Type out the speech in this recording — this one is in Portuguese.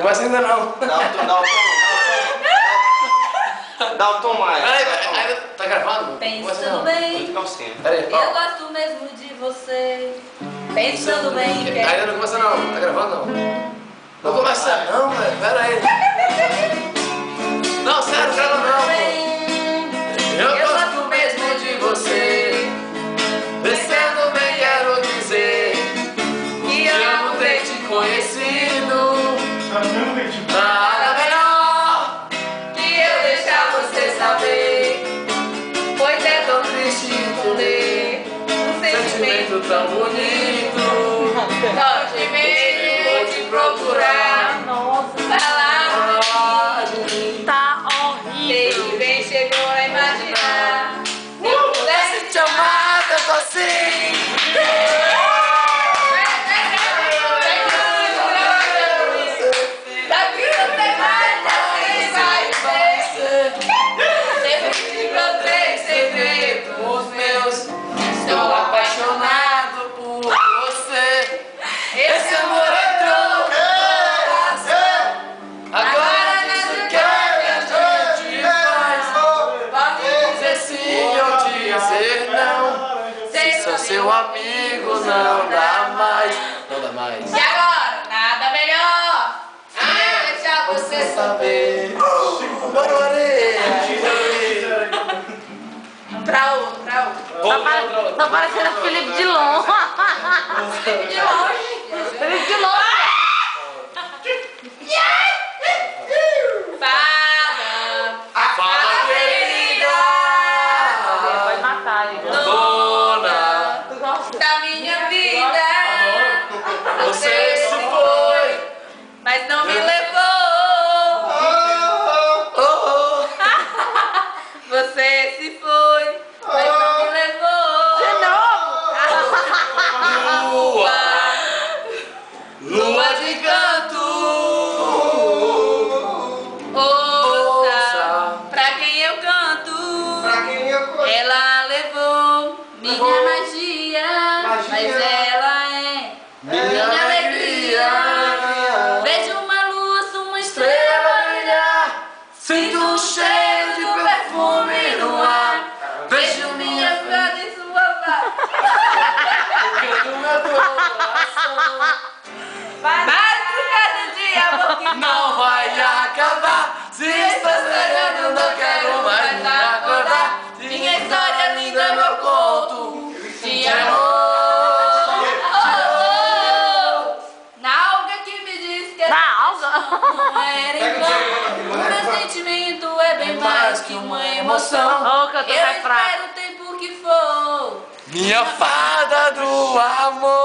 Começa ainda não. Dá um tom mais. Tá gravando? Pensando bem, Peraí, eu gosto mesmo de você. Pensando bem, ainda não começa não. Tá gravando não? Não começa não, velho. Pera aí. Não, sério, grava não, pô. Eu gosto mesmo de você. Pensando bem, quero dizer que amo ter te conhecido. Nada melhor que eu deixar você saber. Pois é tão triste entender um sentimento tão bonito. Só te vejo, vou te procurar. Nossa, Falar de mim. tá horrível. Desde bem chegou a imaginar. Se eu pudesse Te amar tanto assim. Estou apaixonado por você. Esse amor entrou no meu coração. Agora diz o que a gente faz. Vai dizer sim ou dizer não. Se sou seu amigo, não dá mais. Não dá mais. E agora? Nada melhor que deixar você Saber. Bora, pra outro, pra outro. Tá parecendo o Felipe Dilon. De longe. Felipe Dilon. Fala, querida. Pode matar, Igor. Dona, Tu gosta? Da minha vida. você se foi. Mas não me levou. Você se foi, mas não me levou. De novo? Lua de canto. Ouça, pra quem eu canto. Ela levou minha magia, mas ela é minha alegria. Vejo uma luz, uma estrela brilhar. Sinto um cheiro de perfume no ar. Vejo minha flor em sua voz. Do meu coração. Madrugada de amor que Não vai acabar. Se estás sonhando, não quero mais me acordar. Minha história linda, meu conto de amor. Na alga que me diz que Na alga? não era em vão. O meu sentimento é bem mais que uma emoção. Ô, que eu tô Eu mais fraca. espero o tempo que for. minha fada do amor.